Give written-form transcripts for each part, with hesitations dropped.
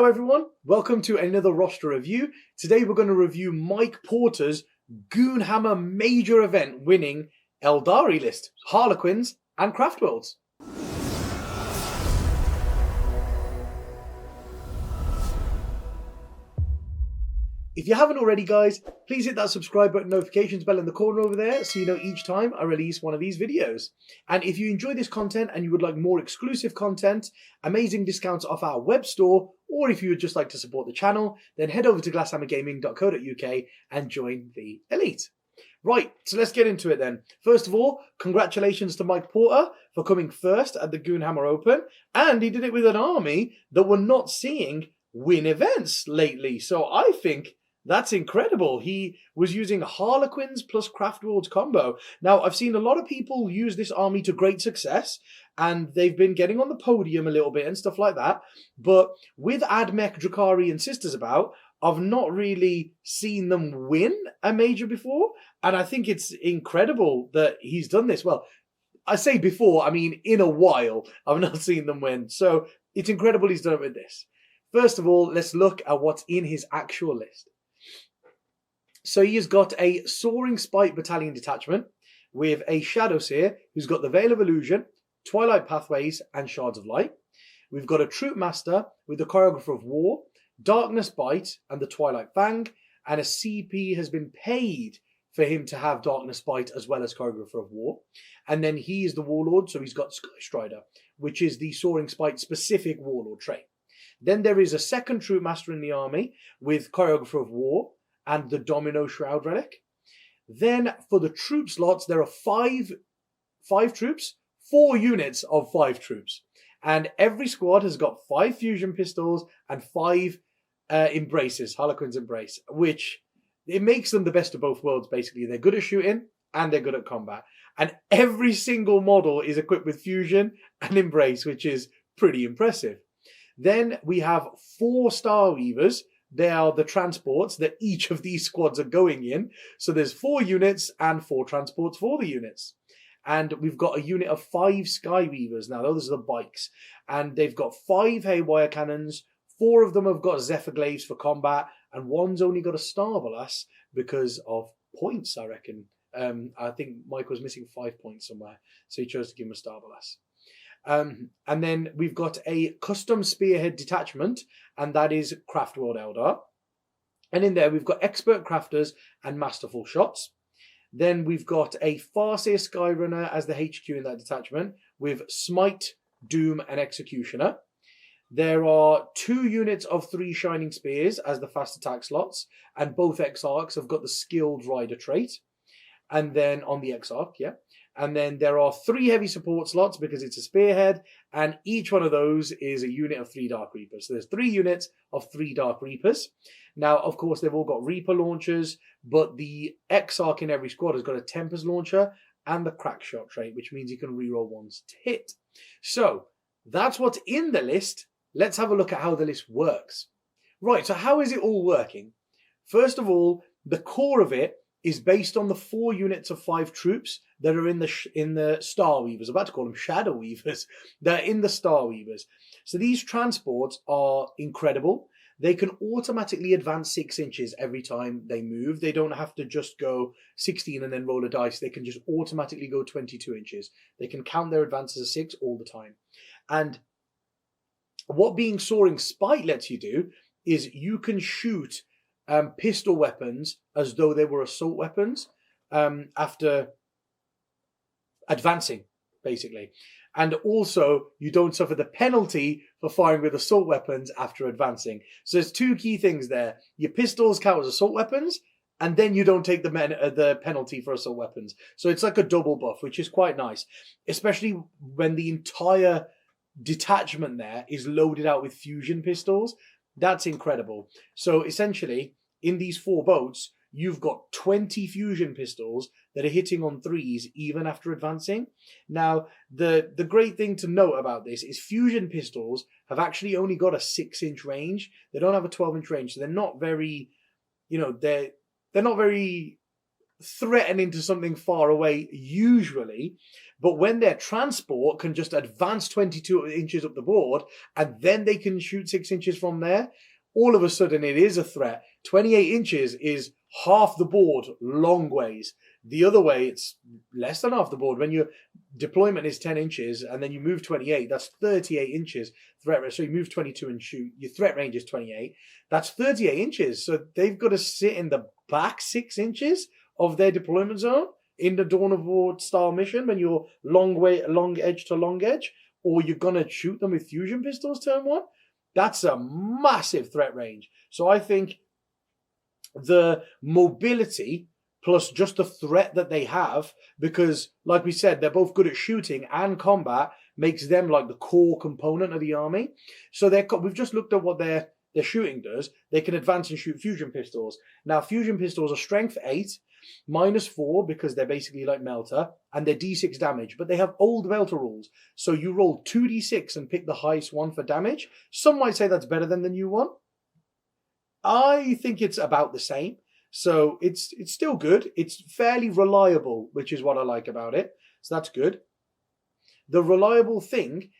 Hello everyone, welcome to another roster review. Today we're going to review Mike Porter's Goonhammer major event winning Aeldari list, Harlequins and Craftworlds. If you haven't already, guys, please hit that subscribe button, notifications bell in the corner over there so you know each time I release one of these videos. And if you enjoy this content and you would like more exclusive content, amazing discounts off our web store, or if you would just like to support the channel, then head over to glasshammergaming.co.uk and join the elite. Right, so let's get into it then. First of all, congratulations to Mike Porter for coming first at the Goonhammer Open, and he did it with an army that we're not seeing win events lately. So I think that's incredible. He was using Harlequins plus Craftworlds combo. Now, I've seen a lot of people use this army to great success, and they've been getting on the podium a little bit and stuff like that. But with Admech, Drakari, and Sisters about, I've not really seen them win a major before. And I think it's incredible that he's done this. Well, I say before, I mean in a while, I've not seen them win. So it's incredible he's done it with this. First of all, let's look at what's in his actual list. So he has got a Soaring Spite Battalion detachment with a Shadow Seer who's got the Veil of Illusion, Twilight Pathways, and Shards of Light. We've got a Troop Master with the Choreographer of War, Darkness Bite, and the Twilight Fang, and a CP has been paid for him to have Darkness Bite as well as Choreographer of War. And then he is the Warlord, so he's got Sky Strider, which is the Soaring Spite specific Warlord trait. Then there is a second Troop Master in the army with Choreographer of War and the Domino Shroud Relic. Then for the troop slots, there are five troops, 4 units of 5 troops. And every squad has got 5 fusion pistols and 5 embraces, Harlequin's Embrace, which it makes them the best of both worlds, basically. They're good at shooting and they're good at combat. And every single model is equipped with fusion and embrace, which is pretty impressive. Then we have 4 Star Weavers. They are the transports that each of these squads are going in. So there's 4 units and 4 transports for the units. And we've got a unit of 5 Sky Weavers. Now, those are the bikes. And they've got 5 Haywire Cannons. 4 of them have got Zephyr Glaives for combat. And one's only got a Starblast because of points, I reckon. I think Mike was missing 5 points somewhere. So he chose to give him a Starblast. And then we've got a custom spearhead detachment, and that is Craftworld Eldar. And in there we've got expert crafters and masterful shots. Then we've got a Farseer Skyrunner as the HQ in that detachment with Smite, Doom, and Executioner. There are 2 units of 3 Shining Spears as the fast attack slots, and both Exarchs have got the Skilled Rider trait. And then on the Exarch, yeah. And then there are 3 heavy support slots because it's a spearhead, and each one of those is a unit of 3 Dark Reapers. So there's 3 units of 3 Dark Reapers. Now, of course, they've all got Reaper launchers, but the Exarch in every squad has got a Tempest launcher and the Crack Shot trait, which means you can reroll ones to hit. So that's what's in the list. Let's have a look at how the list works. Right, so how is it all working? First of all, the core of it is based on the 4 units of 5 troops that are in the Star Weavers. I'm about to call them Shadow Weavers. They're in the Star Weavers. So these transports are incredible. They can automatically advance 6 inches every time they move. They don't have to just go 16 and then roll a dice. They can just automatically go 22 inches. They can count their advances as 6 all the time. And what being Soaring Spite lets you do is you can shoot pistol weapons as though they were assault weapons after advancing, basically. And also, you don't suffer the penalty for firing with assault weapons after advancing. So there's 2 key things there. Your pistols count as assault weapons, and then you don't take the penalty for assault weapons. So it's like a double buff, which is quite nice, especially when the entire detachment there is loaded out with fusion pistols. That's incredible. So essentially, in these 4 boats, you've got 20 fusion pistols that are hitting on 3s even after advancing. Now, the great thing to note about this is fusion pistols have actually only got a 6-inch range. They don't have a 12-inch range, so they're not very, they're not very threatening to something far away usually, but when their transport can just advance 22 inches up the board and then they can shoot 6 inches from there, all of a sudden it is a threat. 28 inches is half the board long ways. The other way, it's less than half the board. When your deployment is 10 inches and then you move 28, that's 38 inches threat range. So you move 22 and shoot, your threat range is 28. That's 38 inches. So they've got to sit in the back 6 inches of their deployment zone in the Dawn of War style mission when you're long edge to long edge, or you're going to shoot them with fusion pistols turn one. That's a massive threat range. So I think the mobility plus just the threat that they have, because like we said, they're both good at shooting and combat, makes them like the core component of the army. So we've just looked at what their shooting does. They can advance and shoot fusion pistols. Now, fusion pistols are strength 8, -4 because they're basically like melter, and they're d6 damage, but they have old melter rules. So you roll 2d6 and pick the highest one for damage. Some might say that's better than the new one. I think it's about the same. So it's still good. It's fairly reliable, which is what I like about it. So that's good. The reliable thing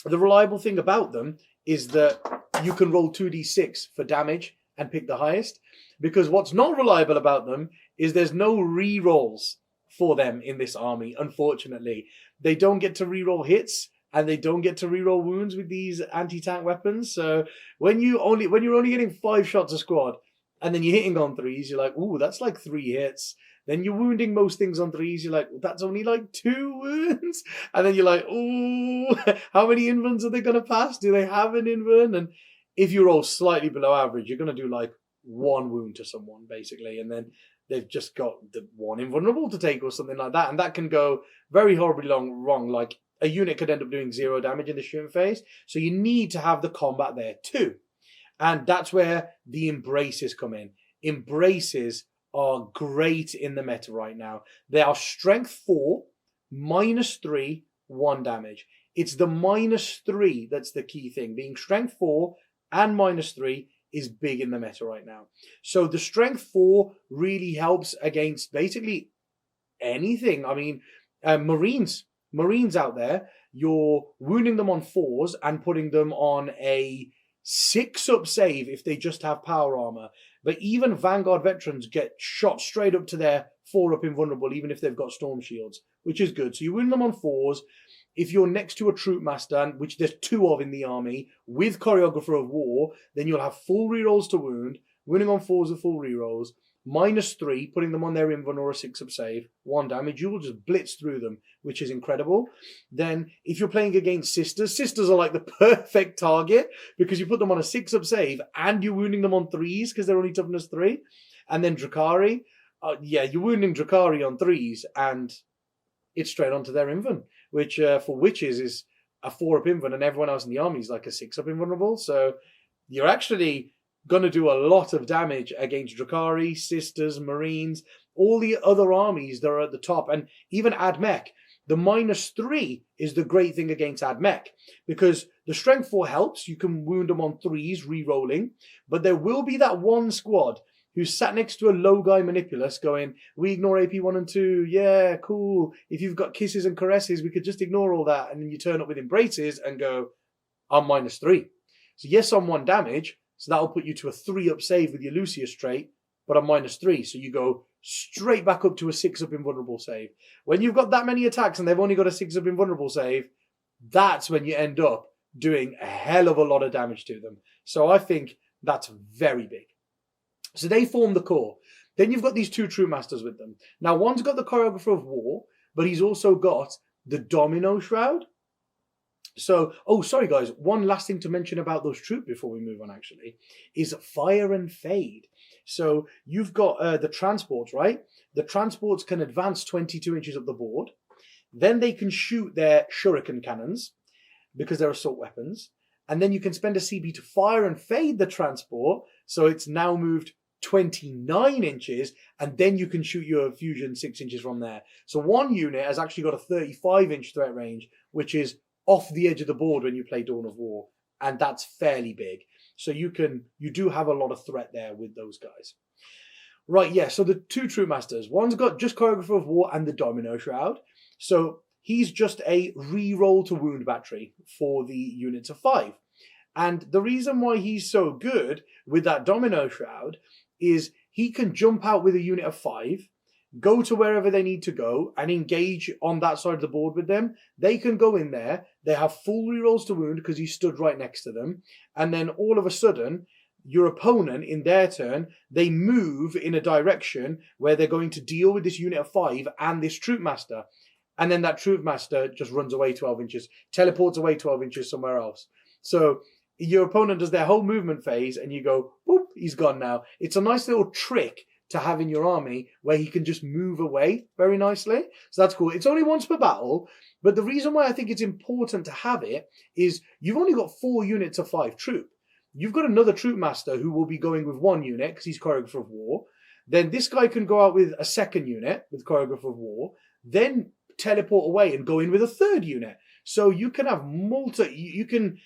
about them is that you can roll 2d6 for damage and pick the highest. Because what's not reliable about them is there's no re-rolls for them in this army, unfortunately. They don't get to re-roll hits, and they don't get to reroll wounds with these anti-tank weapons. So when you're only getting 5 shots a squad, and then you're hitting on 3s, you're like, ooh, that's like 3 hits. Then you're wounding most things on 3s, you're like, well, that's only like 2 wounds. And then you're like, ooh, how many invulns are they going to pass? Do they have an invuln? And if you roll slightly below average, you're going to do like 1 wound to someone, basically. And then they've just got the 1 invulnerable to take or something like that. And that can go very horribly wrong. Like, a unit could end up doing 0 damage in the shooting phase. So you need to have the combat there too. And that's where the embraces come in. Embraces are great in the meta right now. They are strength 4, -3, 1 damage. It's the -3 that's the key thing. Being strength 4 and -3 is big in the meta right now. So the strength 4 really helps against basically anything. I mean, Marines out there, you're wounding them on 4s and putting them on a 6-up save if they just have power armor. But even Vanguard veterans get shot straight up to their 4-up invulnerable, even if they've got storm shields, which is good. So you wound them on 4s. If you're next to a troop master, which there's 2 of in the army, with Choreographer of War, then you'll have full rerolls to wound, wounding on 4s with full rerolls, -3, putting them on their invuln or a 6-up save, 1 damage. You will just blitz through them, which is incredible. Then, if you're playing against sisters are like the perfect target because you put them on a 6-up save and you're wounding them on 3s because they're only toughness 3. And then Drakari, you're wounding Drakari on 3s and it's straight onto their invuln, which for witches is a 4-up invuln and everyone else in the army is like a 6-up invulnerable. So you're actually going to do a lot of damage against Drakari, Sisters, Marines, all the other armies that are at the top, and even Admech. The -3 is the great thing against Admech, because the strength 4 helps. You can wound them on 3s, re-rolling, but there will be that one squad who's sat next to a low guy Manipulus going, we ignore AP 1 and 2, yeah, cool. If you've got kisses and caresses, we could just ignore all that. And then you turn up with embraces and go, I'm -3. So yes, I'm 1 damage, so that'll put you to a 3-up save with your Lucius trait, but I'm -3. So you go straight back up to a 6-up invulnerable save. When you've got that many attacks and they've only got a 6-up invulnerable save, that's when you end up doing a hell of a lot of damage to them. So I think that's very big. So they form the core. Then you've got these 2 troop masters with them. Now, one's got the Choreographer of War, but he's also got the Domino Shroud. So, sorry guys, one last thing to mention about those troops before we move on actually, is Fire and Fade. So you've got the transports, right? The transports can advance 22 inches up the board. Then they can shoot their shuriken cannons, because they're assault weapons. And then you can spend a CB to fire and fade the transport, so it's now moved 29 inches, and then you can shoot your fusion 6 inches from there. So one unit has actually got a 35-inch threat range, which is off the edge of the board when you play Dawn of War, and that's fairly big. So you do have a lot of threat there with those guys. Right, yeah, so the two Troop Masters. One's got just Choreographer of War and the Domino Shroud. So he's just a re-roll to wound battery for the units of 5. And the reason why he's so good with that Domino Shroud is he can jump out with a unit of 5, go to wherever they need to go, and engage on that side of the board with them. They can go in there. They have full rerolls to wound because he stood right next to them. And then all of a sudden, your opponent, in their turn, they move in a direction where they're going to deal with this unit of 5 and this Troop Master. And then that Troop Master just runs away 12 inches, teleports away 12 inches somewhere else. So your opponent does their whole movement phase and you go, whoop, he's gone now. It's a nice little trick to have in your army where he can just move away very nicely. So that's cool. It's only once per battle, but the reason why I think it's important to have it is you've only got 4 units of 5 troop. You've got another Troop Master who will be going with 1 unit because he's Choreographer of War. Then this guy can go out with a 2nd unit with Choreographer of War, then teleport away and go in with a 3rd unit. So you can have you can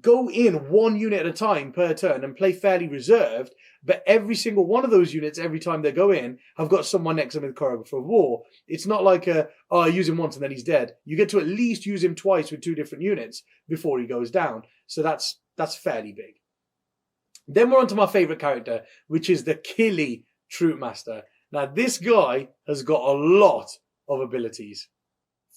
go in 1 unit at a time per turn and play fairly reserved, but every single one of those units, every time they go in, have got someone next to them with Choreographer of War. It's not like I use him once and then he's dead. You get to at least use him twice with 2 different units before he goes down. So that's fairly big. Then we're on to my favourite character, which is the Killy Troop Master. Now, this guy has got a lot of abilities.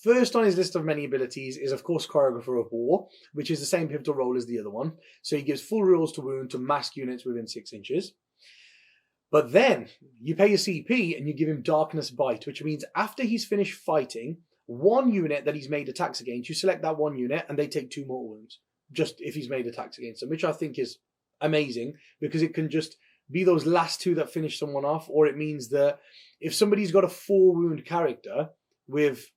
First on his list of many abilities is, of course, Choreographer of War, which is the same pivotal role as the other one. So he gives full rolls to wound to mask units within 6 inches. But then you pay a CP and you give him Darkness Bite, which means after he's finished fighting, 1 unit that he's made attacks against, you select that 1 unit and they take 2 mortal wounds, just if he's made attacks against them, which I think is amazing because it can just be those last 2 that finish someone off, or it means that if somebody's got a 4 wound character with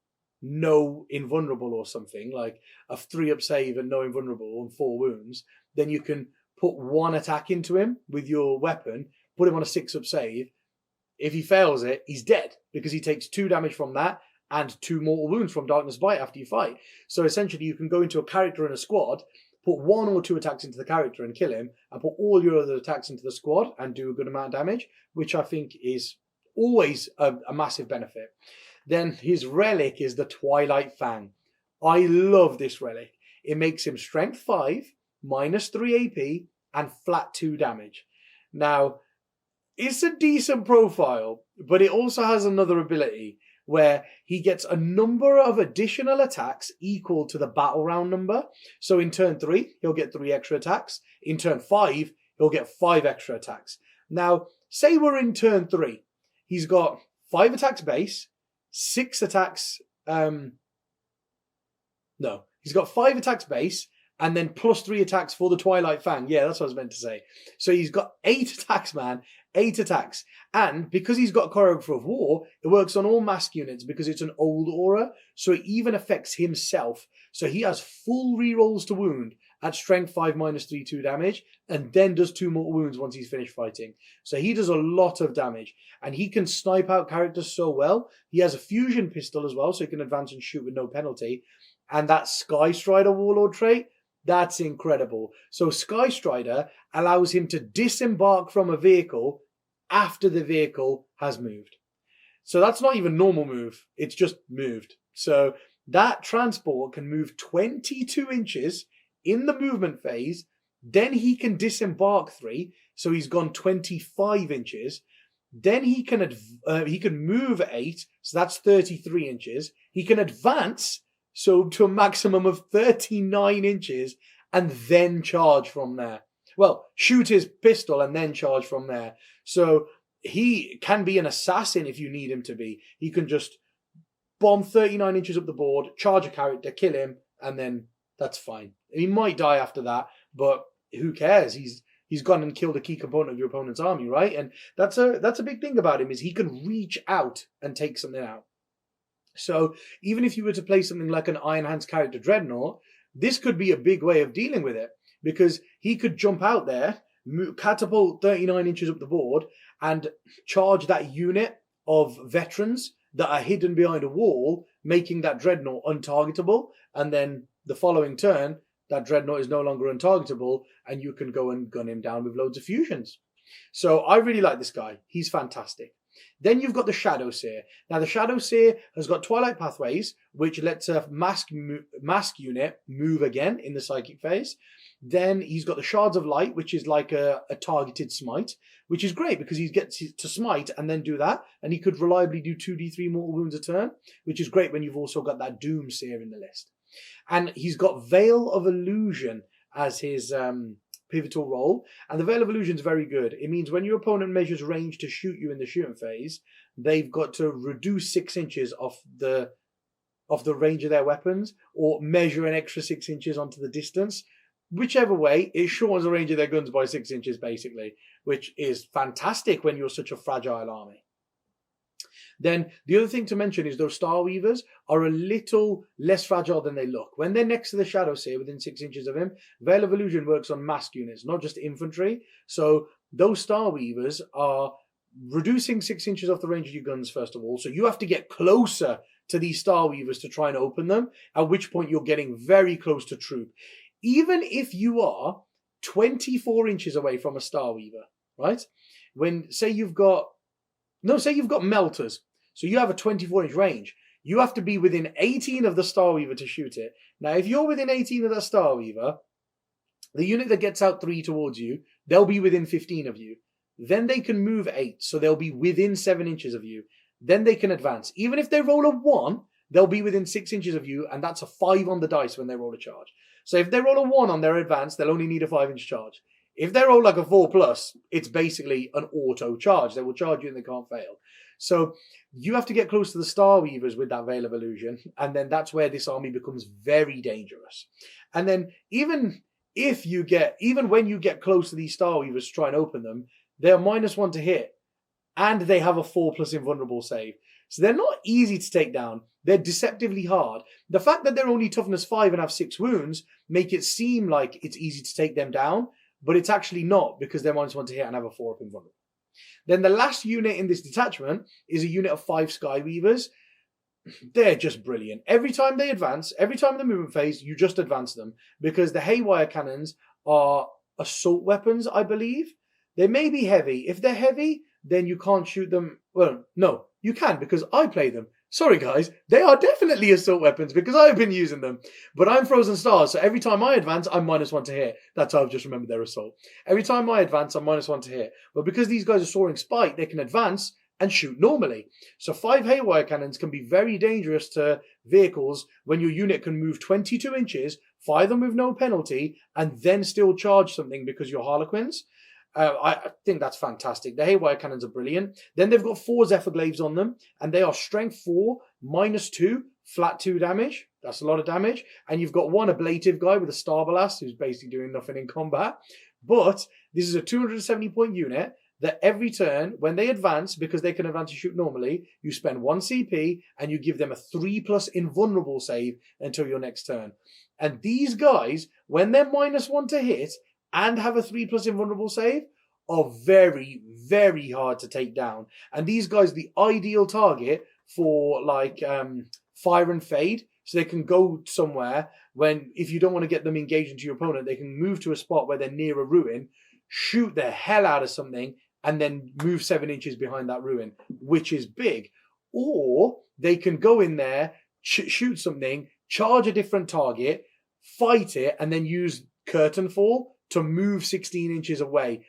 no invulnerable or something, like a 3-up save and no invulnerable and 4 wounds, then you can put 1 attack into him with your weapon, put him on a 6-up save. If he fails it, he's dead because he takes 2 damage from that and 2 mortal wounds from Darkness Bite after you fight. So essentially you can go into a character in a squad, put 1 or 2 attacks into the character and kill him, and put all your other attacks into the squad and do a good amount of damage, which I think is always a massive benefit. Then his relic is the Twilight Fang. I love this relic. It makes him strength 5, minus 3 AP, and flat 2 damage. Now, it's a decent profile, but it also has another ability where he gets a number of additional attacks equal to the battle round number. So in turn 3, he'll get 3 extra attacks. In turn 5, he'll get 5 extra attacks. Now, say we're in turn 3. He's got 5 attacks base, 6 attacks. He's got 5 attacks base and then plus 3 attacks for the Twilight Fang. Yeah, that's what I was meant to say. So he's got 8 attacks, man. 8 attacks. And because he's got Choreographer of War, it works on all mask units because it's an old aura. So it even affects himself. So he has full rerolls to wound at strength 5 minus 3, 2 damage, and then does 2 mortal wounds once he's finished fighting. So he does a lot of damage, and he can snipe out characters so well. He has a fusion pistol as well, so he can advance and shoot with no penalty. And that Sky Strider Warlord trait, that's incredible. So Sky Strider allows him to disembark from a vehicle after the vehicle has moved. So that's not even normal move, it's just moved. So that transport can move 22 inches in the movement phase, then he can disembark 3, so he's gone 25 inches. Then he can move 8, so that's 33 inches. He can advance, so to a maximum of 39 inches, and then charge from there. Well, shoot his pistol and then charge from there. So he can be an assassin if you need him to be. He can just bomb 39 inches up the board, charge a character, kill him, and then that's fine. He might die after that, but who cares? He's gone and killed a key component of your opponent's army, right? And that's a big thing about him, is he can reach out and take something out. So even if you were to play something like an Iron Hands character Dreadnought, this could be a big way of dealing with it, because he could jump out there, catapult 39 inches up the board, and charge that unit of veterans that are hidden behind a wall, making that Dreadnought untargetable, and then the following turn, that Dreadnought is no longer untargetable, and you can go and gun him down with loads of fusions. So I really like this guy. He's fantastic. Then you've got the Shadow Seer. Now the Shadow Seer has got Twilight Pathways, which lets a mask unit move again in the psychic phase. Then he's got the Shards of Light, which is like a targeted smite, which is great because he gets to smite and then do that, and he could reliably do 2d3 mortal wounds a turn, which is great when you've also got that Doom Seer in the list. And he's got Veil of Illusion as his pivotal role, and the Veil of Illusion is very good. It means when your opponent measures range to shoot you in the shooting phase, they've got to reduce 6 inches off the range of their weapons, or measure an extra 6 inches onto the distance. Whichever way, it shortens the range of their guns by 6 inches, basically, which is fantastic when you're such a fragile army. Then the other thing to mention is those Star Weavers are a little less fragile than they look. When they're next to the Shadow Seer within 6 inches of him, Veil of Illusion works on mask units, not just infantry. So those Star Weavers are reducing 6 inches off the range of your guns, first of all. So you have to get closer to these Star Weavers to try and open them, at which point you're getting very close to troop. Even if you are 24 inches away from a Star Weaver, right? Say you've got melters. So you have a 24-inch range. You have to be within 18 of the Star Weaver to shoot it. Now, if you're within 18 of that Star Weaver, the unit that gets out 3 towards you, they'll be within 15 of you. Then they can move 8, so they'll be within 7 inches of you. Then they can advance. Even if they roll a 1, they'll be within 6 inches of you, and that's a 5 on the dice when they roll a charge. So if they roll a 1 on their advance, they'll only need a 5-inch charge. If they roll like a 4+, it's basically an auto charge. They will charge you and they can't fail. So you have to get close to the Star Weavers with that Veil of Illusion, and then that's where this army becomes very dangerous. And then even when you get close to these Star Weavers to try and open them, they're -1 to hit, and they have a 4+ invulnerable save. So they're not easy to take down. They're deceptively hard. The fact that they're only toughness 5 and have 6 wounds make it seem like it's easy to take them down, but it's actually not, because they're -1 to hit and have a 4+ invulnerable. Then the last unit in this detachment is a unit of 5 Sky Weavers. They're just brilliant. Every time they advance, every time in the movement phase, you just advance them, because the Haywire Cannons are assault weapons, I believe. They may be heavy. If they're heavy, then you can't shoot them. Well, no, you can, because I play them. Sorry, guys. They are definitely assault weapons because I've been using them. But I'm Frozen Stars, so every time I advance, I'm -1 to hit. That's how I've just remembered their assault. Every time I advance, I'm -1 to hit. But because these guys are Soaring Spike, they can advance and shoot normally. So 5 Haywire Cannons can be very dangerous to vehicles when your unit can move 22 inches, fire them with no penalty, and then still charge something because you're Harlequins. I think that's fantastic. The Haywire Cannons are brilliant. Then they've got 4 Zephyr Glaives on them, and they are Strength 4, -2, flat 2 damage. That's a lot of damage. And you've got one ablative guy with a Star Blast who's basically doing nothing in combat. But this is a 270-point unit that every turn, when they advance, because they can advance and shoot normally, you spend 1 CP and you give them a 3+ invulnerable save until your next turn. And these guys, when they're -1 to hit and have a 3+ invulnerable save, are very, very hard to take down. And these guys are the ideal target for like Fire and Fade. So they can go somewhere when, if you don't want to get them engaged into your opponent, they can move to a spot where they're near a ruin, shoot the hell out of something, and then move 7 inches behind that ruin, which is big. Or they can go in there, shoot something, charge a different target, fight it, and then use Curtain Fall to move 16 inches away,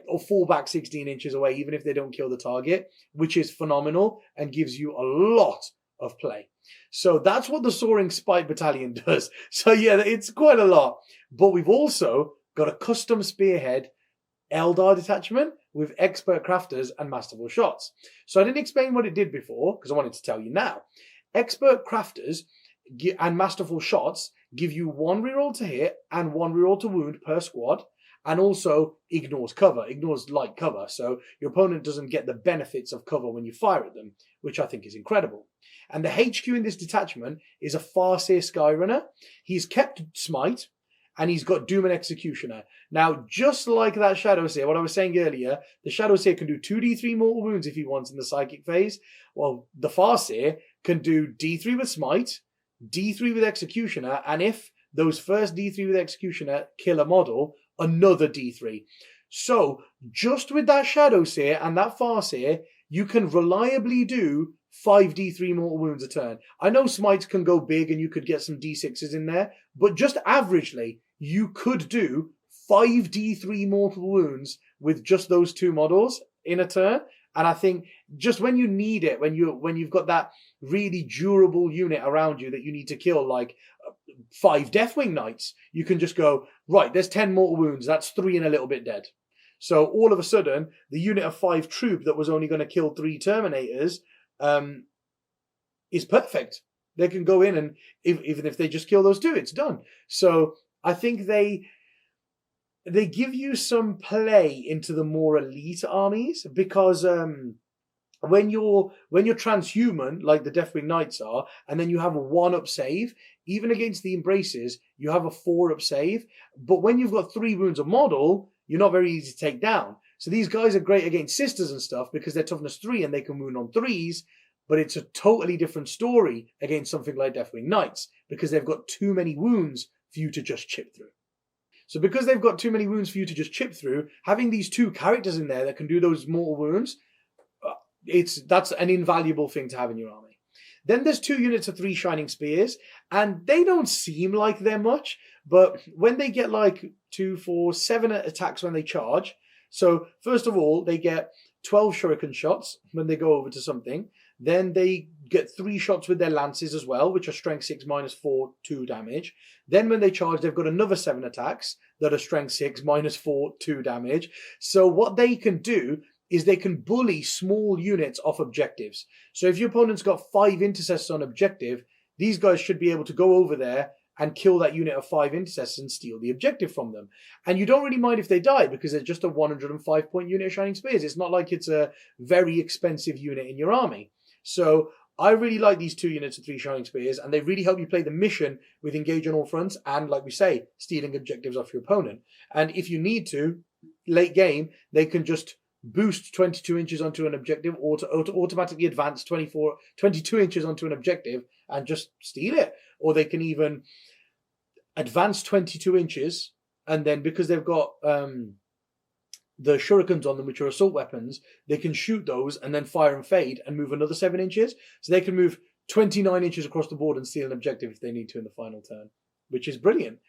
or fall back 16 inches away, even if they don't kill the target, which is phenomenal and gives you a lot of play. So that's what the Soaring Spike Battalion does. So yeah, it's quite a lot. But we've also got a custom Spearhead Aeldari detachment with Expert Crafters and Masterful Shots. So I didn't explain what it did before, because I wanted to tell you now. Expert Crafters and Masterful Shots give you 1 reroll to hit and 1 reroll to wound per squad, and also ignores cover, ignores light cover, so your opponent doesn't get the benefits of cover when you fire at them, which I think is incredible. And the HQ in this detachment is a Farseer Skyrunner. He's kept Smite, and he's got Doom and Executioner. Now, just like that Shadow Seer, what I was saying earlier, the Shadow Seer can do 2d3 mortal wounds if he wants in the Psychic phase. Well, the Farseer can do d3 with Smite, d3 with Executioner, and if those first d3 with Executioner kill a model, another d3. So just with that Shadow Seer and that Farseer, you can reliably do 5d3 mortal wounds a turn. I know smites can go big and you could get some d6s in there, but just averagely, you could do 5d3 mortal wounds with just those two models in a turn. And I think just when you need it, when you've got that really durable unit around you that you need to kill, like 5 Deathwing Knights, you can just go, right, there's 10 mortal wounds, that's 3 and a little bit dead. So all of a sudden, the unit of 5 troop that was only going to kill 3 Terminators is perfect. They can go in and even if they just kill those 2, it's done. So I think they give you some play into the more elite armies, because when you're transhuman, like the Deathwing Knights are, and then you have a 1-up save, even against the Embraces, you have a 4-up save. But when you've got 3 wounds a model, you're not very easy to take down. So these guys are great against Sisters and stuff because they're toughness 3 and they can wound on 3s, but it's a totally different story against something like Deathwing Knights because they've got too many wounds for you to just chip through. So because they've got too many wounds for you to just chip through, having these 2 characters in there that can do those mortal wounds, that's an invaluable thing to have in your army. Then there's 2 units of 3 Shining Spears, and they don't seem like they're much, but when they get like 2, 4, 7 attacks when they charge, so first of all, they get 12 shuriken shots when they go over to something. Then they get 3 shots with their lances as well, which are strength 6 minus 4, 2 damage. Then when they charge, they've got another 7 attacks that are strength 6 minus 4, 2 damage. So what they can do is they can bully small units off objectives. So if your opponent's got 5 intercessors on objective, these guys should be able to go over there and kill that unit of 5 intercessors and steal the objective from them. And you don't really mind if they die because they're just a 105-point unit of Shining Spears. It's not like it's a very expensive unit in your army. So I really like these 2 units of 3 Shining Spears, and they really help you play the mission with engage on all fronts and, like we say, stealing objectives off your opponent. And if you need to, late game, they can just boost 22 inches onto an objective or to automatically advance 22 inches onto an objective and just steal it. Or they can even advance 22 inches, and then because they've got the shurikens on them, which are assault weapons, they can shoot those and then fire and fade and move another 7 inches. So they can move 29 inches across the board and steal an objective if they need to in the final turn, which is brilliant.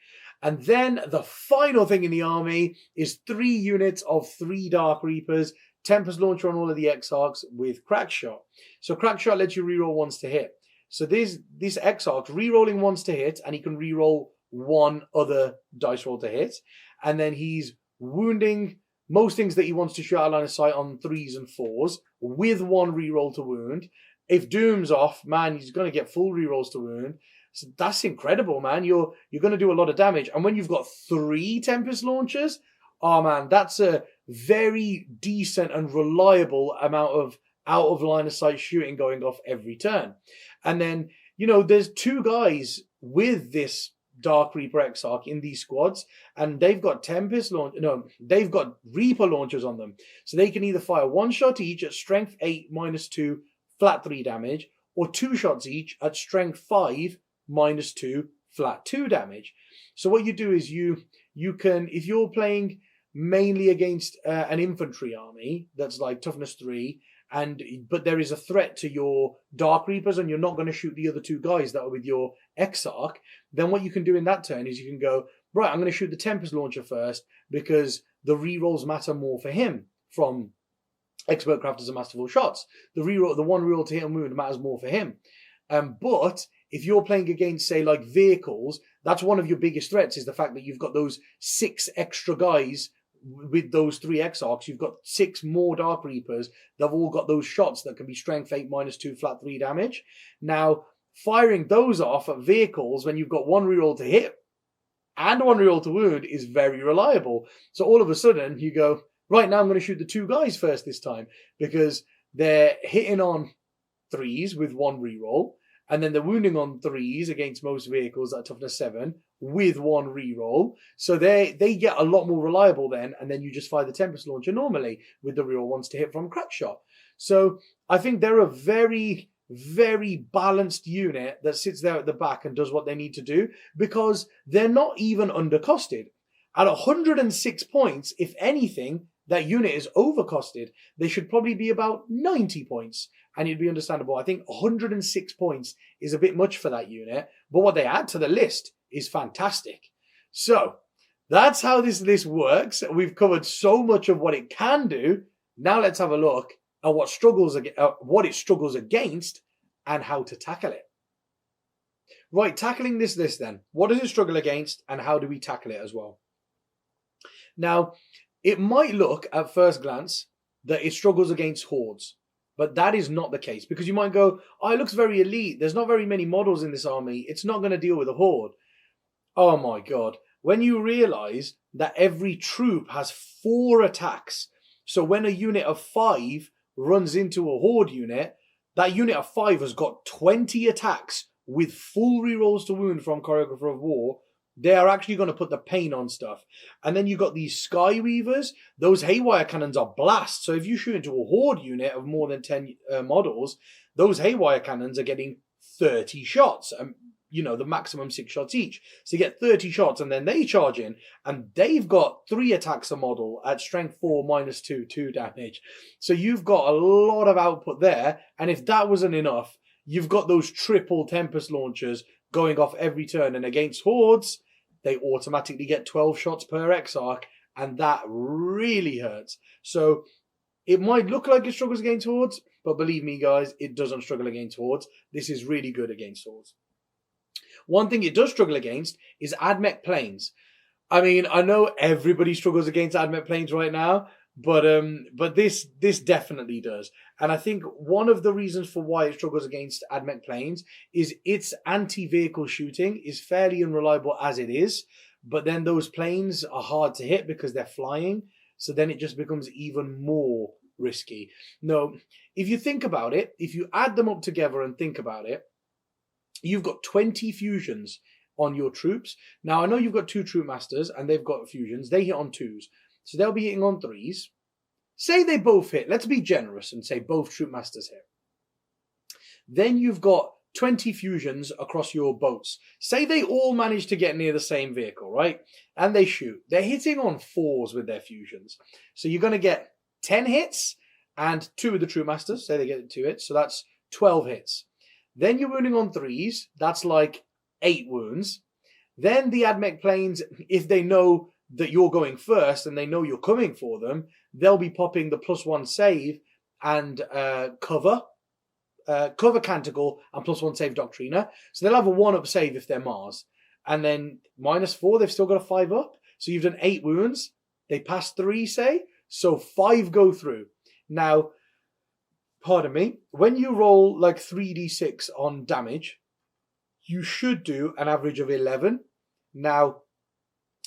And then the final thing in the army is 3 units of 3 Dark Reapers, Tempest Launcher on all of the Exarchs with Crackshot. So Crackshot lets you reroll 1s to hit. So this Exarch rerolling 1s to hit, and he can reroll 1 other dice roll to hit. And then he's wounding most things that he wants to shoot out of line of sight on 3s and 4s with 1 reroll to wound. If Doom's off, man, he's going to get full rerolls to wound. So that's incredible, man. You're going to do a lot of damage. And when you've got 3 Tempest Launchers, oh man, that's a very decent and reliable amount of out of line of sight shooting going off every turn. And then, there's 2 guys with this Dark Reaper Exarch in these squads, and they've got they've got Reaper launchers on them. So they can either fire 1 shot each at strength 8 minus 2 flat 3 damage, or 2 shots each at strength 5 minus 2 flat 2 damage. So what you do is you can, if you're playing mainly against an infantry army that's like toughness 3, but there is a threat to your Dark Reapers and you're not going to shoot the other 2 guys that are with your Exarch, then what you can do in that turn is you can go, right, I'm going to shoot the Tempest Launcher first because the rerolls matter more for him from Expert Crafters and Masterful Shots. The 1 reroll to hit and wound matters more for him. But if you're playing against, say, like vehicles, that's one of your biggest threats, is the fact that you've got those 6 extra guys with those 3 Exarchs. You've got 6 more Dark Reapers. They've all got those shots that can be strength 8 minus 2 flat 3 damage. Now, firing those off at vehicles when you've got 1 reroll to hit and 1 reroll to wound is very reliable. So all of a sudden you go, right, now I'm going to shoot the 2 guys first this time because they're hitting on 3s with 1 reroll, and then they're wounding on 3s against most vehicles at toughness 7 with 1 reroll. So they get a lot more reliable then, and then you just fire the Tempest Launcher normally with the reroll 1s to hit from Crackshot. So I think they're a very, very balanced unit that sits there at the back and does what they need to do because they're not even undercosted. At 106 points, if anything, that unit is overcosted. They should probably be about 90 points, and it'd be understandable. I think 106 points is a bit much for that unit, but what they add to the list is fantastic. So that's how this list works. We've covered so much of what it can do. Now let's have a look at what it struggles against and how to tackle it. Right, tackling this list then. What does it struggle against and how do we tackle it as well? Now, it might look at first glance that it struggles against hordes, but that is not the case, because you might go, oh, it looks very elite. There's not very many models in this army. It's not going to deal with a horde. Oh my God. When you realize that every troop has 4 attacks, so when a unit of 5 runs into a horde unit, that unit of 5 has got 20 attacks with full rerolls to wound from Choreographer of War. They are actually going to put the pain on stuff. And then you've got these Sky Weavers. Those Haywire Cannons are blast. So if you shoot into a horde unit of more than 10 models, those Haywire Cannons are getting 30 shots. You know, the maximum 6 shots each. So you get 30 shots and then they charge in. And they've got 3 attacks a model at strength 4 -2, 2 damage. So you've got a lot of output there. And if that wasn't enough, you've got those triple Tempest launchers going off every turn. And against hordes, they automatically get 12 shots per Exarch, and that really hurts. So it might look like it struggles against hordes, but believe me, guys, it doesn't struggle against hordes. This is really good against hordes. One thing it does struggle against is Admech planes. I mean, I know everybody struggles against Admech planes right now, but this definitely does. And I think one of the reasons for why it struggles against Admech planes is its anti-vehicle shooting is fairly unreliable as it is, but then those planes are hard to hit because they're flying, so then it just becomes even more risky. No, if you think about it, if you add them up together and think about it, you've got 20 fusions on your troops. Now, I know you've got 2 troop masters and they've got fusions. They hit on 2s. So they'll be hitting on 3s. Say they both hit. Let's be generous and say both troop masters hit. Then you've got 20 fusions across your boats. Say they all manage to get near the same vehicle, right? And they shoot. They're hitting on 4s with their fusions. So you're going to get 10 hits and 2 of the troop masters. Say they get 2 hits. So that's 12 hits. Then you're wounding on 3s. That's like 8 wounds. Then the Admech planes, if they know that you're going first and they know you're coming for them, they'll be popping the +1 save and cover Canticle and +1 save Doctrina. So they'll have a 1-up save if they're Mars. And then -4, they've still got a 5-up. So you've done 8 wounds. They pass 3, say. So 5 go through. Now, pardon me, when you roll like 3d6 on damage, you should do an average of 11. Now,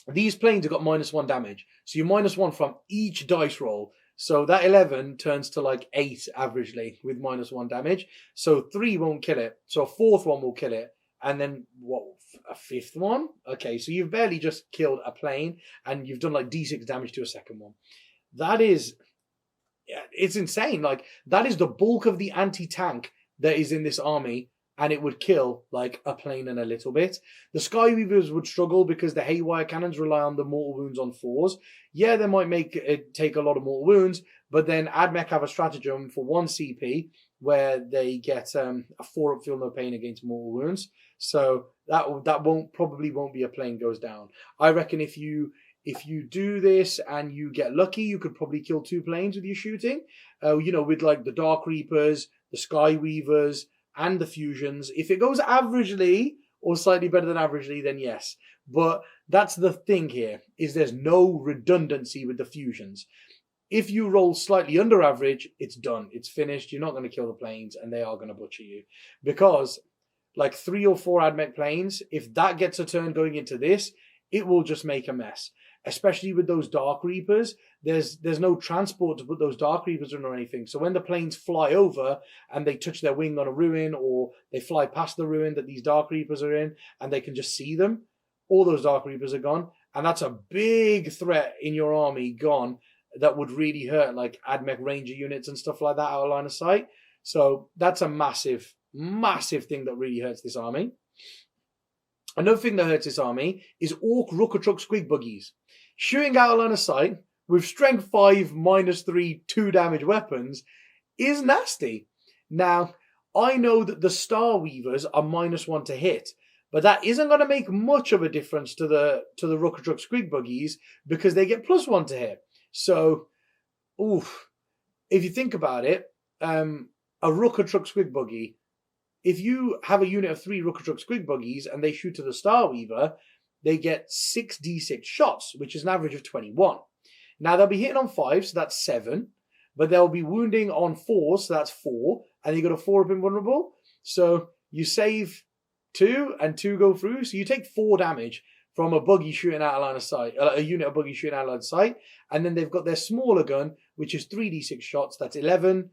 these planes have got -1 damage. So you're -1 from each dice roll. So that 11 turns to like 8 averagely with -1 damage. So 3 won't kill it. So a 4th one will kill it. And then what, a 5th one? Okay, so you've barely just killed a plane and you've done like d6 damage to a 2nd one. That is, it's insane. Like, that is the bulk of the anti-tank that is in this army. And it would kill like a plane and a little bit. The Sky Weavers would struggle because the Haywire Cannons rely on the mortal wounds on 4s. Yeah, they might make it take a lot of mortal wounds, but then Admech have a stratagem for 1 CP where they get a 4-up feel no pain against mortal wounds. So that probably won't be a plane goes down. I reckon if you do this and you get lucky, you could probably kill 2 planes with your shooting. With like the Dark Reapers, the Sky Weavers, and the fusions. If it goes averagely or slightly better than averagely, then yes. But that's the thing here, is there's no redundancy with the fusions. If you roll slightly under average, it's done. It's finished. You're not going to kill the planes and they are going to butcher you. Because like 3 or 4 Admech planes, if that gets a turn going into this, it will just make a mess. Especially with those Dark Reapers, there's no transport to put those Dark Reapers in or anything. So when the planes fly over and they touch their wing on a ruin or they fly past the ruin that these Dark Reapers are in and they can just see them, all those Dark Reapers are gone. And that's a big threat in your army gone that would really hurt like Admech Ranger units and stuff like that out of line of sight. So that's a massive, massive thing that really hurts this army. Another thing that hurts this army is Orc Rooker Truck Squig Buggies. shooting out of line of sight with strength 5, -3, 2 damage weapons is nasty. Now, I know that the Star Weavers are -1 to hit, but that isn't going to make much of a difference to the Rookatruck Squig Buggies because they get +1 to hit. So, if you think about it, a Rookatruck Squig Buggy, if you have a unit of 3 Rookatruck Squig Buggies and they shoot to the Star Weaver, they get 6d6 shots, which is an average of 21. Now, they'll be hitting on 5, so that's 7. But they'll be wounding on 4, so that's 4. And you got a 4-up invulnerable. So you save 2 and 2 go through. So you take 4 damage from a buggy shooting out of line of sight, a unit of buggy shooting out of line of sight. And then they've got their smaller gun, which is 3d6 shots. That's 11.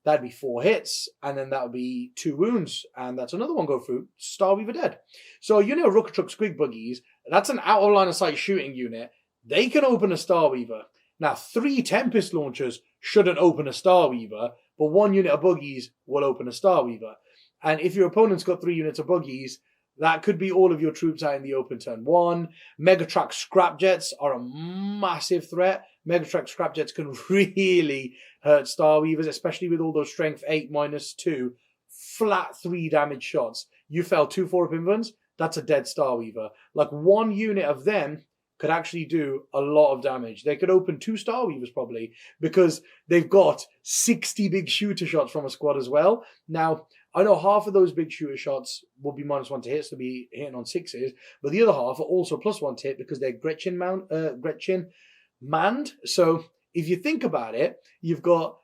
That'd be 4 hits. And then that would be 2 wounds. And that's another one go through. Star Weaver dead. So a unit of Rookatruck Squig Buggies, that's an out of line of sight shooting unit. They can open a Star Weaver. Now, 3 Tempest launchers shouldn't open a Star Weaver, but 1 unit of buggies will open a Star Weaver. And if your opponent's got 3 units of buggies, that could be all of your troops out in the open turn 1. Megatrak Scrapjets are a massive threat. Megatrak Scrapjets can really hurt Star Weavers, especially with all those strength 8 -2 flat 3 damage shots. You fell 2 4-up invulns, that's a dead Star Weaver. Like 1 unit of them could actually do a lot of damage. They could open 2 Star Weavers probably because they've got 60 big shooter shots from a squad as well. Now, I know half of those big shooter shots will be -1 to hit, so they'll be hitting on 6s, but the other half are also +1 to hit because they're Gretchen manned. So if you think about it, you've got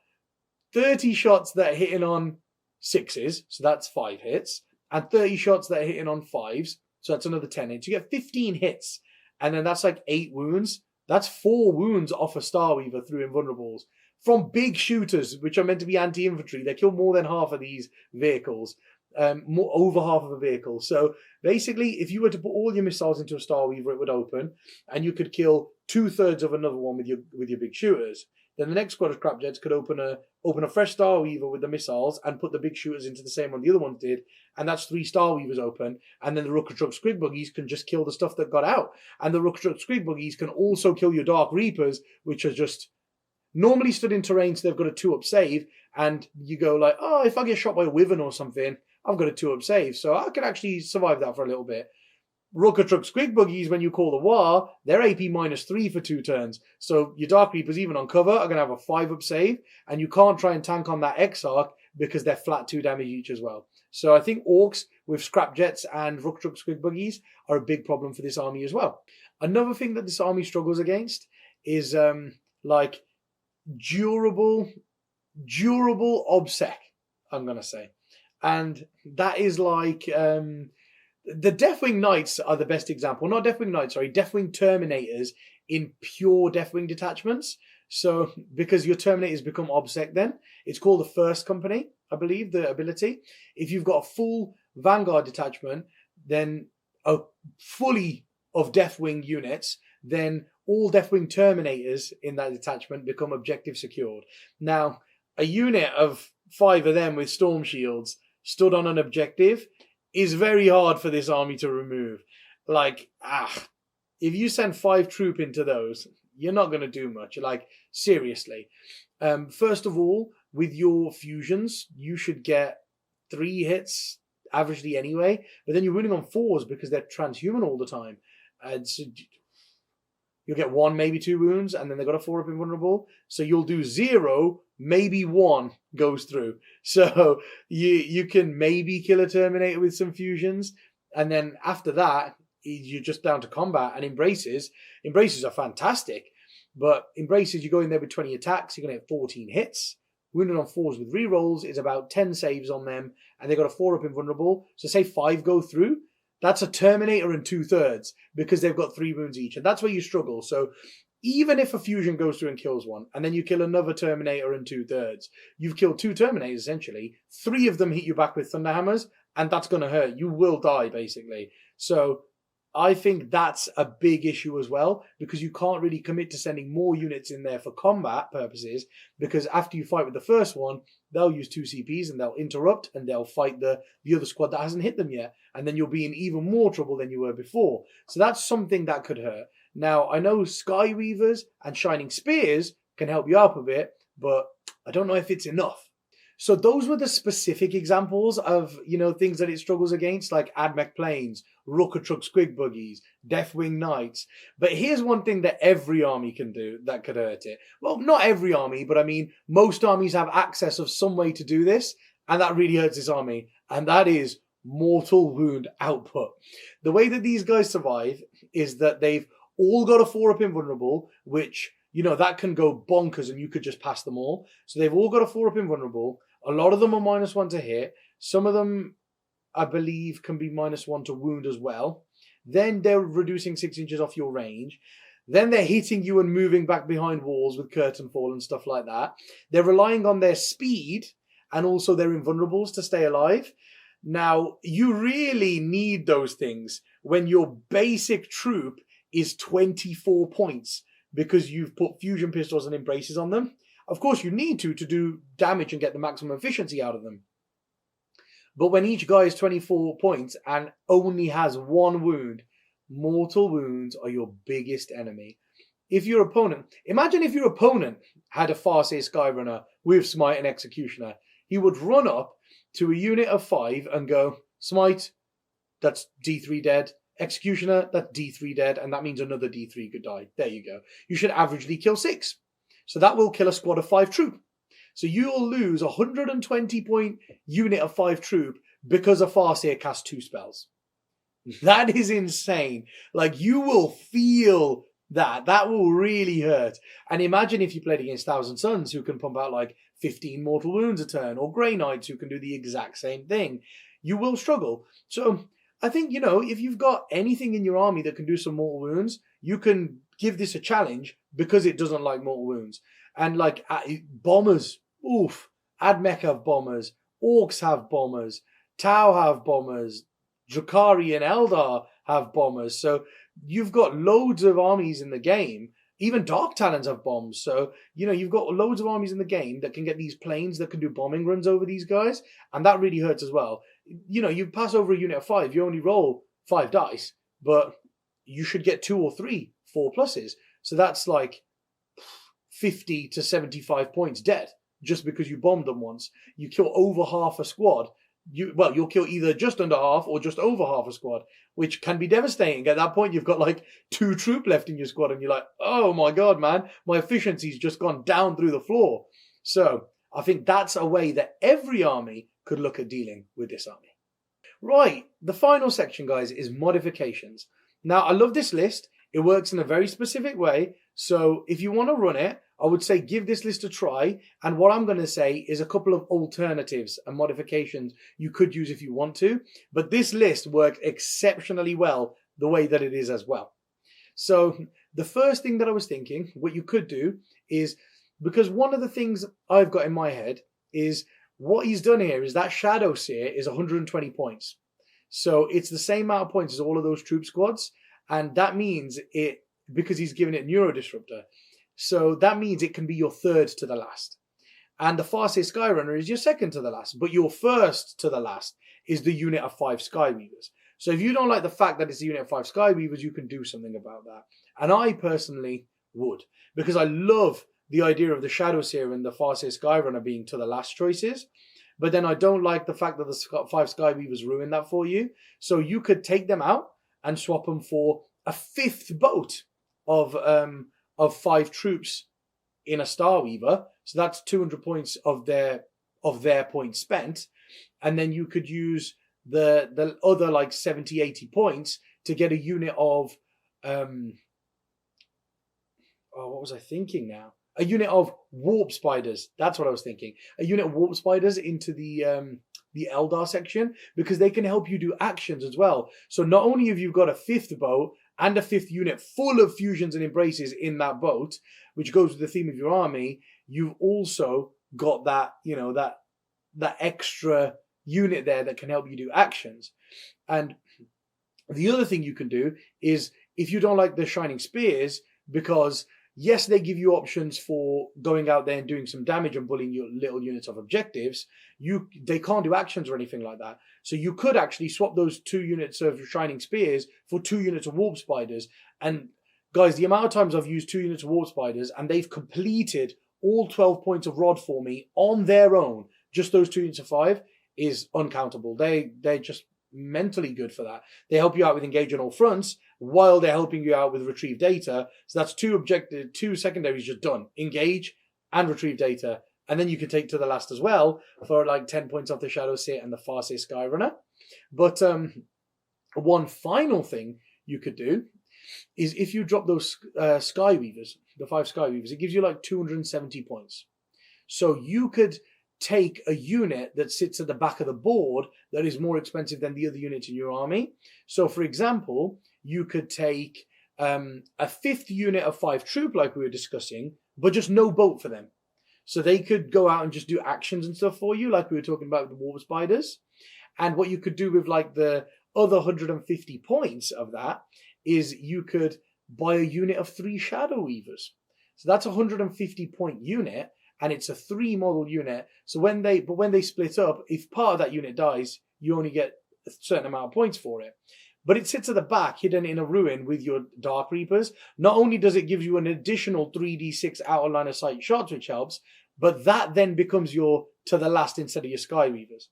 30 shots that are hitting on 6s, so that's 5 hits, and 30 shots that are hitting on 5s, so that's another 10 hits. You get 15 hits. And then that's like 8 wounds. That's 4 wounds off a Star Weaver through invulnerables. From big shooters, which are meant to be anti-infantry. They kill more than half of these vehicles. Over half of a vehicle. So basically, if you were to put all your missiles into a Star Weaver, it would open. And you could kill 2/3 of another one with your big shooters. Then the next squad of Scrapjets could open a fresh Star Weaver with the missiles and put the big shooters into the same one the other ones did. And that's 3 Star Weavers open. And then the Rookatruck Squig Buggies can just kill the stuff that got out. And the Rookatruck Squig Buggies can also kill your Dark Reapers, which are just normally stood in terrain, so they've got a 2-up save. And you go like, oh, if I get shot by a Wyvern or something, I've got a 2-up save. So I can actually survive that for a little bit. Rookatruck Squig Buggies, when you call the war, they're AP -3 for 2 turns. So your Dark Reapers, even on cover, are going to have a 5-up save. And you can't try and tank on that Exarch because they're flat 2 damage each as well. So I think Orcs with Scrapjets and Rookatruck Squig Buggies are a big problem for this army as well. Another thing that this army struggles against is like durable obsec, I'm going to say. And that is like... the Deathwing Knights are the best example. Not Deathwing Knights, sorry. Deathwing Terminators in pure Deathwing detachments. So, because your Terminators become OBSEC then. It's called the First Company, I believe, the ability. If you've got a full Vanguard detachment, then fully of Deathwing units, then all Deathwing Terminators in that detachment become objective secured. Now, a unit of 5 of them with Storm Shields stood on an objective is very hard for this army to remove. Like, if you send 5 troop into those, you're not going to do much. Like, seriously. First of all, with your fusions, you should get 3 hits averagely anyway, but then you're winning on 4s because they're transhuman all the time. So you'll get 1, maybe 2 wounds, and then they've got a 4-up invulnerable. So you'll do 0, maybe 1 goes through. So you can maybe kill a Terminator with some fusions. And then after that, you're just down to combat. And Embraces are fantastic. But Embraces, you go in there with 20 attacks, you're going to get 14 hits. Wounded on 4s with rerolls is about 10 saves on them. And they've got a 4-up invulnerable. So say 5 go through. That's a Terminator and 2/3 because they've got 3 wounds each. And that's where you struggle. So even if a fusion goes through and kills 1, and then you kill another Terminator and 2/3, you've killed 2 Terminators essentially. 3 of them hit you back with Thunderhammers, and that's going to hurt. You will die, basically. So I think that's a big issue as well, because you can't really commit to sending more units in there for combat purposes, because after you fight with the first one, they'll use 2 CPs and they'll interrupt and they'll fight the other squad that hasn't hit them yet. And then you'll be in even more trouble than you were before. So that's something that could hurt. Now, I know Sky Weavers and Shining Spears can help you out a bit, but I don't know if it's enough. So those were the specific examples of, things that it struggles against, like Admech Planes, Rookertruck Squig Buggies, Deathwing Knights. But here's one thing that every army can do that could hurt it. Well, not every army, but I mean, most armies have access of some way to do this, and that really hurts this army, and that is mortal wound output. The way that these guys survive is that they've all got a 4-up invulnerable, which, that can go bonkers and you could just pass them all. So they've all got a 4-up invulnerable. A lot of them are -1 to hit. Some of them, I believe, can be -1 to wound as well. Then they're reducing 6 inches off your range. Then they're hitting you and moving back behind walls with curtain fall and stuff like that. They're relying on their speed and also their invulnerables to stay alive. Now, you really need those things when your basic troop is 24 points because you've put fusion pistols and embraces on them. Of course, you need to do damage and get the maximum efficiency out of them. But when each guy is 24 points and only has 1 wound, mortal wounds are your biggest enemy. Imagine if your opponent had a Farseer Skyrunner with Smite and Executioner. He would run up to a unit of 5 and go, Smite, that's D3 dead. Executioner, that's D3 dead, and that means another D3 could die. There you go. You should averagely kill 6. So that will kill a squad of 5 troop. So you'll lose a 120 point unit of 5 troop because a Farseer casts 2 spells. That is insane. Like, you will feel that. That will really hurt. And imagine if you played against Thousand Suns, who can pump out like 15 mortal wounds a turn, or Grey Knights, who can do the exact same thing. You will struggle. So I think, if you've got anything in your army that can do some mortal wounds, you can give this a challenge because it doesn't like mortal wounds. And like bombers, Admech have bombers, Orcs have bombers, Tau have bombers, Drukhari and Eldar have bombers. So you've got loads of armies in the game. Even Dark Talons have bombs. So, you've got loads of armies in the game that can get these planes that can do bombing runs over these guys. And that really hurts as well. You pass over a unit of 5, you only roll 5 dice, but you should get 2 or 3 4+s. So that's like 50 to 75 points dead just because you bombed them once. You kill over half a squad. You'll kill either just under half or just over half a squad, which can be devastating. At that point, you've got like 2 troop left in your squad and you're like, oh my God, man, my efficiency's just gone down through the floor. So I think that's a way that every army could look at dealing with this army. Right, the final section, guys, is modifications. Now, I love this list. It works in a very specific way. So if you want to run it, I would say give this list a try. And what I'm going to say is a couple of alternatives and modifications you could use if you want to. But this list works exceptionally well the way that it is as well. So the first thing that I was thinking, what you could do is, because one of the things I've got in my head is what he's done here is that Shadow Seer is 120 points. So it's the same amount of points as all of those troop squads. And that means it, because he's given it Neuro Disruptor. So that means it can be your 3rd to the last. And the Farseer Skyrunner is your 2nd to the last. But your 1st to the last is the unit of 5 Skyweavers. So if you don't like the fact that it's a unit of 5 Skyweavers, you can do something about that. And I personally would. Because I love the idea of the Shadow Seer and the Farseer Skyrunner being to the last choices. But then I don't like the fact that the 5 Skyweavers ruin that for you. So you could take them out and swap them for a 5th boat of 5 troops in a Star Weaver. So that's 200 points of their points spent. And then you could use the other like 70, 80 points to get a unit of what was I thinking now? A unit of Warp Spiders. That's what I was thinking. A unit of Warp Spiders into the Eldar section, because they can help you do actions as well. So not only have you got a 5th boat and a 5th unit full of fusions and embraces in that boat, which goes with the theme of your army, you've also got that, that extra unit there that can help you do actions. And the other thing you can do is, if you don't like the Shining Spears, because yes, they give you options for going out there and doing some damage and bullying your little units of objectives, they can't do actions or anything like that. So you could actually swap those 2 units of Shining Spears for 2 units of Warp Spiders. And Guys, the amount of times I've used 2 units of warp spiders and they've completed all 12 points of rod for me on their own, just those 2 units of 5, is uncountable. They're just mentally good for that. They help you out with engage on all fronts while they're helping you out with retrieve data. So that's 2 secondaries just done. Engage and retrieve data. And then you can take to the last as well for like 10 points off the Shadow Seer and the Farseer Skyrunner. But one final thing you could do is if you drop those Skyweavers, the 5 Skyweavers, it gives you like 270 points. So you could take a unit that sits at the back of the board that is more expensive than the other units in your army. So for example, you could take a 5th unit of 5 troop like we were discussing, but just no boat for them. So they could go out and just do actions and stuff for you, like we were talking about with the warp spiders. And what you could do with like the other 150 points of that is you could buy a unit of 3 Shadow Weavers. So that's a 150 point unit, and it's a 3 model unit. So when they split up, if part of that unit dies, you only get a certain amount of points for it. But it sits at the back, hidden in a ruin with your Dark Reapers. Not only does it give you an additional 3d6 out of line of sight shots, which helps, but that then becomes your to the last instead of your Skyweavers.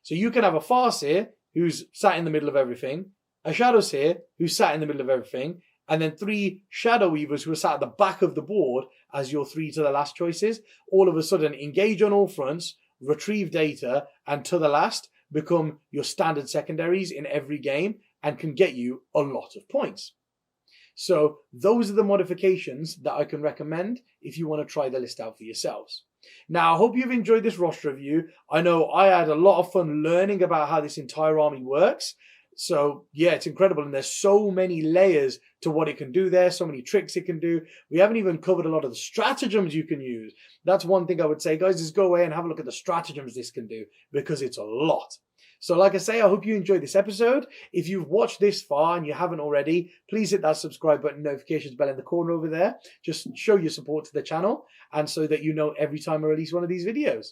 So you can have a Farseer who's sat in the middle of everything, a Shadow Seer who's sat in the middle of everything, and then 3 Shadow Weavers who are sat at the back of the board as your 3 to the last choices. All of a sudden, engage on all fronts, retrieve data, and to the last become your standard secondaries in every game and can get you a lot of points. So those are the modifications that I can recommend if you want to try the list out for yourselves. Now, I hope you've enjoyed this roster review. I know I had a lot of fun learning about how this entire army works. So yeah, it's incredible. And there's so many layers to what it can do there, so many tricks it can do. We haven't even covered a lot of the stratagems you can use. That's one thing I would say, guys, is go away and have a look at the stratagems this can do, because it's a lot. So like I say, I hope you enjoyed this episode. If you've watched this far and you haven't already, please hit that subscribe button, notifications bell in the corner over there. Just show your support to the channel, and so that you know every time I release one of these videos.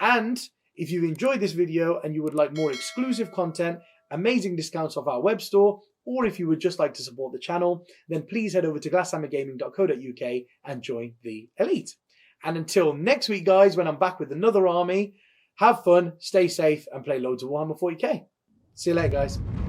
And if you've enjoyed this video and you would like more exclusive content, amazing discounts off our web store, or if you would just like to support the channel, then please head over to glasshammergaming.co.uk and join the elite. And until next week, guys, when I'm back with another army, have fun, stay safe, and play loads of Warhammer 40k. See you later, guys.